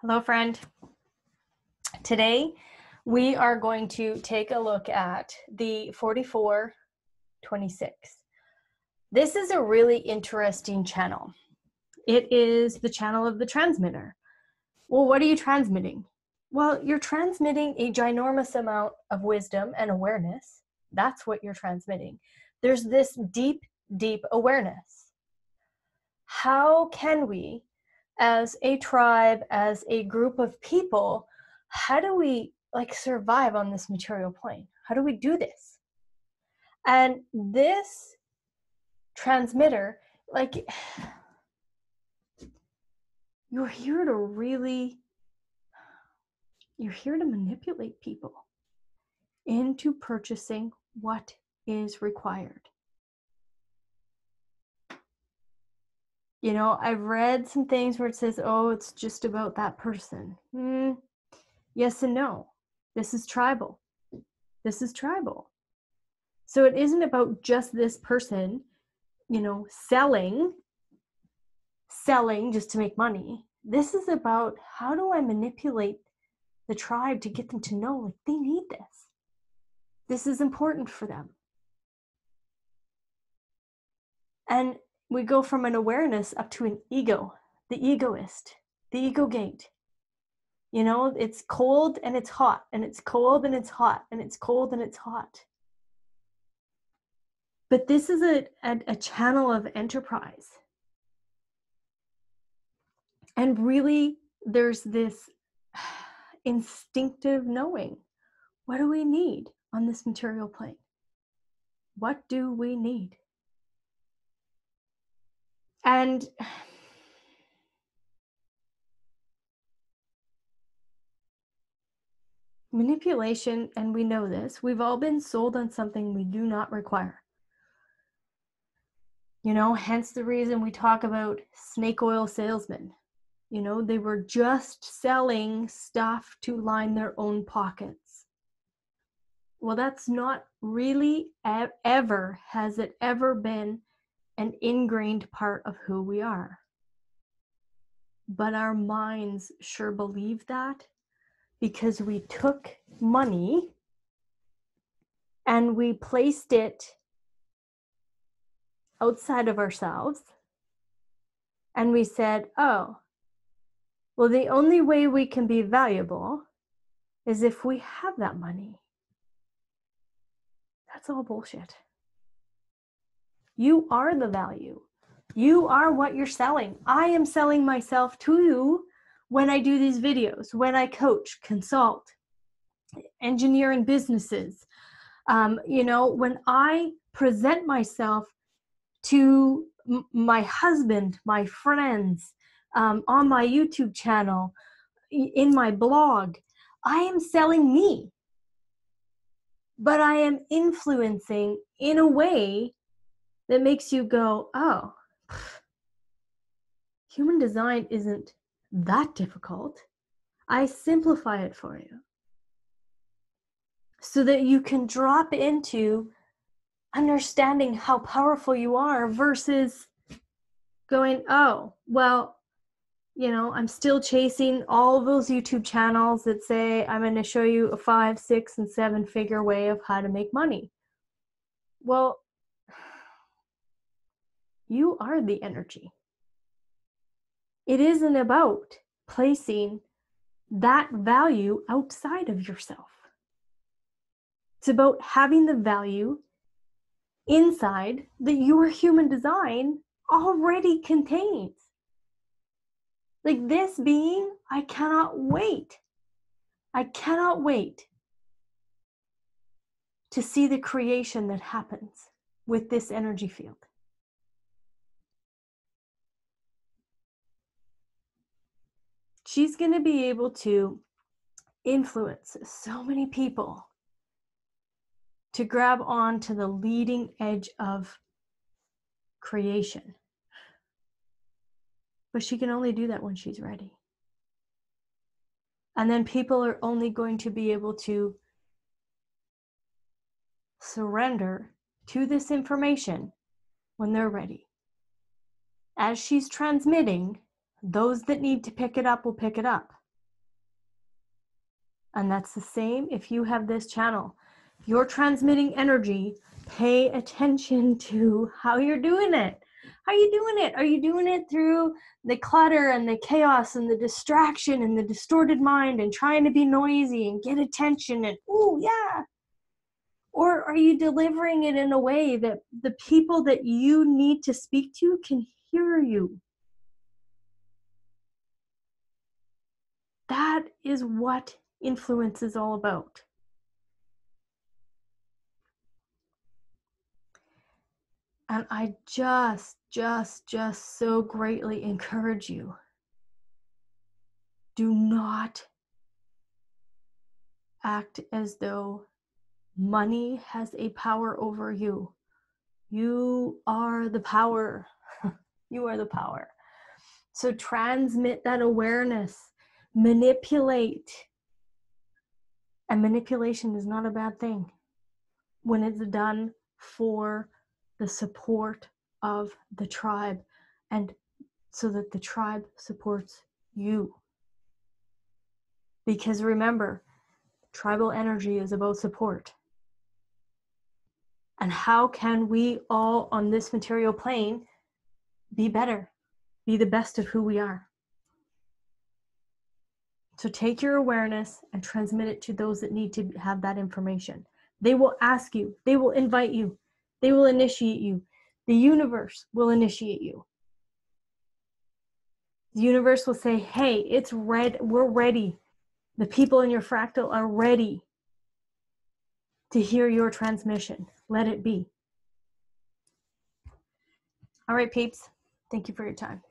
Hello, friend. Today, we are going to take a look at the 4426. This is a really interesting channel. It is the channel of the transmitter. Well, what are you transmitting? Well, you're transmitting a ginormous amount of wisdom and awareness. That's what you're transmitting. There's this deep, deep awareness. How can we, as a tribe, as a group of people, how do we survive on this material plane? How do we do this? And this transmitter, you're here to manipulate people into purchasing what is required. You know, I've read some things where it says, oh, it's just about that person. Yes and no. This is tribal. This is tribal. So it isn't about just this person, selling just to make money. This is about, how do I manipulate the tribe to get them to know they need this. This is important for them. And we go from an awareness up to an ego, the egoist, the ego gate. It's cold and it's hot, and it's cold and it's hot, and it's cold and it's hot. But this is a channel of enterprise. And really, there's this instinctive knowing. What do we need on this material plane? What do we need? And manipulation, and we know this, we've all been sold on something we do not require. Hence the reason we talk about snake oil salesmen. They were just selling stuff to line their own pockets. Well, that's not really has it ever been an ingrained part of who we are. But our minds sure believe that, because we took money and we placed it outside of ourselves, and we said, oh, well, the only way we can be valuable is if we have that money. That's all bullshit. You are the value. You are what you're selling. I am selling myself to you when I do these videos, when I coach, consult, engineer in businesses. When I present myself to my husband, my friends, on my YouTube channel, in my blog, I am selling me. But I am influencing in a way that makes you go, oh, human design isn't that difficult. I simplify it for you so that you can drop into understanding how powerful you are versus going, oh, well, I'm still chasing all those YouTube channels that say I'm going to show you a 5, 6, and 7 figure way of how to make money. Well, you are the energy. It isn't about placing that value outside of yourself. It's about having the value inside that your human design already contains. Like this being, I cannot wait. I cannot wait to see the creation that happens with this energy field. She's going to be able to influence so many people to grab on to the leading edge of creation. But she can only do that when she's ready. And then people are only going to be able to surrender to this information when they're ready. As she's transmitting, those that need to pick it up will pick it up. And that's the same if you have this channel. If you're transmitting energy, pay attention to how you're doing it. How are you doing it? Are you doing it through the clutter and the chaos and the distraction and the distorted mind and trying to be noisy and get attention and, ooh, yeah? Or are you delivering it in a way that the people that you need to speak to can hear you? That is what influence is all about. And I just so greatly encourage you. Do not act as though money has a power over you. You are the power. You are the power. So transmit that awareness. Manipulate. And manipulation is not a bad thing when it's done for the support of the tribe and so that the tribe supports you. Because remember, tribal energy is about support. And how can we all on this material plane be better, be the best of who we are? So take your awareness and transmit it to those that need to have that information. They will ask you, they will invite you, they will initiate you. The universe will initiate you. The universe will say, hey, it's red, we're ready. The people in your fractal are ready to hear your transmission. Let it be. All right, peeps. Thank you for your time.